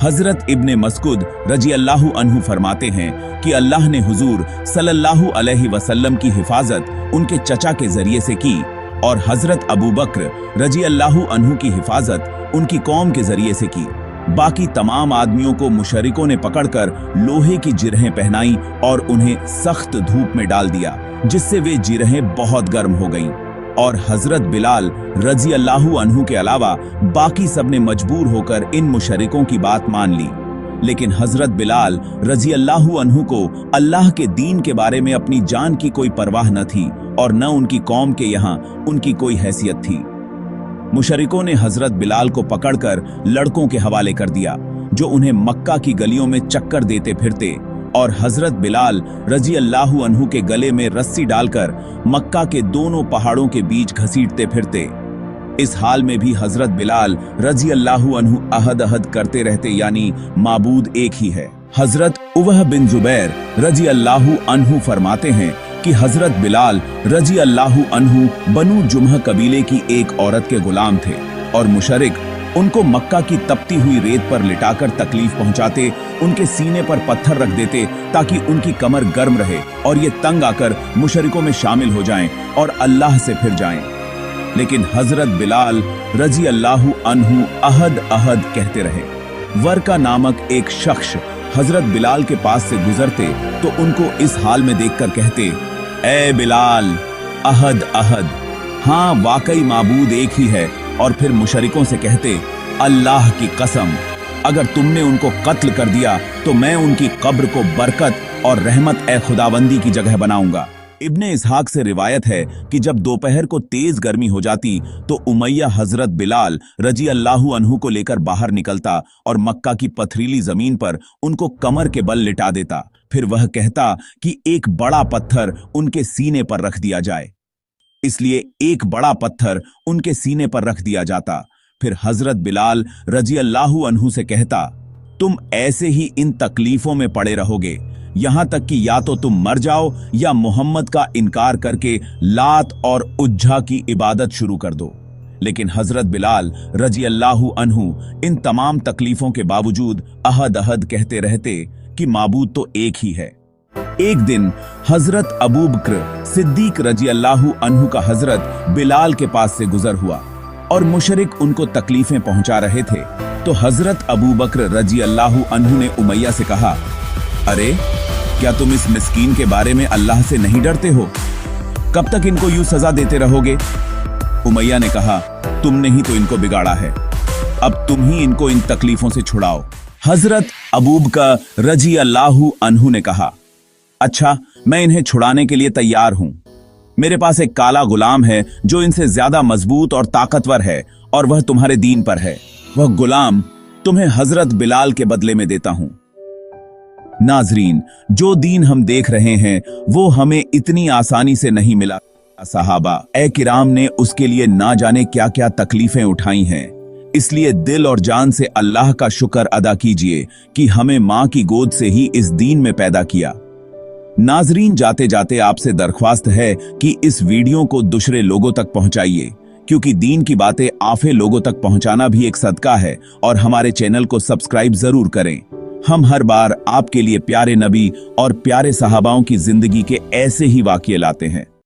हजरत इब्ने मस्कुद रजी अल्लाहु अन्हु फरमाते हैं कि अल्लाह ने हुजूर सल्लल्लाहु अलैहि वसल्लम की हिफाजत उनके चचा के जरिए से की और हजरत अबू बकर रजी अल्लाहु अन्हु की हिफाजत उनकी कौम के जरिए से की। बाकी तमाम आदमियों को मुशरिकों ने पकड़कर लोहे की जिरहें पहनाई और उन्हें सख्त धूप में डाल दिया, जिससे वे जिरहें बहुत गर्म हो गईं। और हजरत बिलाल रजी अल्लाहु अन्हु के अलावा बाकी सबने मजबूर होकर इन मुशरिकों की बात मान ली। लेकिन हजरत बिलाल रजी अल्लाहु अन्हु को अल्लाह के दीन के बारे में अपनी जान की कोई परवाह न थी और न उनकी कौम के यहाँ उनकी कोई हैसियत थी। मुशरिकों ने हजरत बिलाल को पकड़कर लड़कों के हवाले कर दिया, जो उन्हें मक्का की गलियों में चक्कर देते फिरते और हजरत बिलाल रजी अल्लाहु अन्हु के गले में रस्सी डालकर मक्का के दोनों पहाड़ों के बीच घसीटते फिरते। इस हाल में भी हजरत बिलाल रजी अल्लाहु अन्हु अहद अहद करते रहते, यानी माबूद एक ही है। हजरत उवह बिन जुबैर रजी अल्लाहु अन्हु फरमाते हैं कि हजरत बिलाल रजी अल्लाहु अन्हु बनु जुमह कबीले की एक औरत के गुलाम थे और मुशरिक उनको मक्का की तपती हुई रेत पर लिटाकर तकलीफ पहुंचाते, उनके सीने पर पत्थर रख देते ताकि उनकी कमर गर्म रहे और ये तंग आकर मुशरिकों में शामिल हो जाएं और अल्लाह से फिर जाएं। लेकिन हजरत बिलाल रजी अल्लाहु अन्हु अहद अहद कहते रहे। वर्का नामक एक शख्स हजरत बिलाल के पास से गुजरते तो उनको इस हाल में देखकर कहते, ए बिलाल, अहद अहद, हाँ वाकई माबूद एक ही है। और फिर मुशरिकों से कहते, अल्लाह की कसम, अगर तुमने उनको कत्ल कर दिया तो मैं उनकी कब्र को बरकत और रहमत ए खुदाबंदी की जगह बनाऊंगा। इब्ने इसहाक से रिवायत है कि जब दोपहर को तेज गर्मी हो जाती तो उमैया हजरत बिलाल रजी अल्लाहु अन्हु को लेकर बाहर निकलता और मक्का की पथरीली जमीन पर उनको कमर के बल लिटा देता। फिर वह कहता कि एक बड़ा पत्थर उनके सीने पर रख दिया जाए। इसलिए एक बड़ा पत्थर उनके सीने पर रख दिया जाता। फिर हजरत बिलाल रजी अल्लाहु अन्हु से कहता, तुम ऐसे ही इन तकलीफों में पड़े रहोगे यहां तक कि या तो तुम मर जाओ या मोहम्मद का इनकार करके लात और उज्जा की इबादत शुरू कर दो। लेकिन हजरत बिलाल रजी अल्लाहु अन्हु इन तमाम तकलीफों के बावजूद अहद अहद कहते रहते कि माबूद तो एक ही है। एक दिन हजरत अबू बकर सिद्दीक रजी अल्लाहु अन्हु का हजरत बिलाल के पास से गुजर हुआ और मुशरिक उनको तकलीफें पहुंचा रहे थे। तो हजरत अबू बकर रजी अल्लाहु अन्हु ने उमैया से कहा, अरे क्या तुम इस मिस्कीन के बारे में अल्लाह से नहीं डरते हो? कब तक इनको यूं सजा देते रहोगे? उमैया ने कहा, तुमने ही तो इनको बिगाड़ा है, अब तुम ही इनको इन तकलीफों से छुड़ाओ। हजरत अबू बकर रजी अल्लाहु अन्हु ने कहा, अच्छा, मैं इन्हें छुड़ाने के लिए तैयार हूं। मेरे पास एक काला गुलाम है जो इनसे ज्यादा मजबूत और ताकतवर है और वह तुम्हारे दीन पर है। वह गुलाम तुम्हें हजरत बिलाल के बदले में देता हूं। नाजरीन, जो दीन हम देख रहे हैं वो हमें इतनी आसानी से नहीं मिला। सहाबा ए किराम ने उसके लिए ना जाने क्या क्या तकलीफें उठाई हैं। इसलिए दिल और जान से अल्लाह का शुक्र अदा कीजिए कि हमें मां की गोद से ही इस दीन में पैदा किया। नाजरीन, जाते जाते आपसे दरख्वास्त है कि इस वीडियो को दूसरे लोगों तक पहुंचाइए, क्योंकि दीन की बातें आफे लोगों तक पहुंचाना भी एक सदका है। और हमारे चैनल को सब्सक्राइब जरूर करें। हम हर बार आपके लिए प्यारे नबी और प्यारे सहाबाओं की जिंदगी के ऐसे ही वाकये लाते हैं।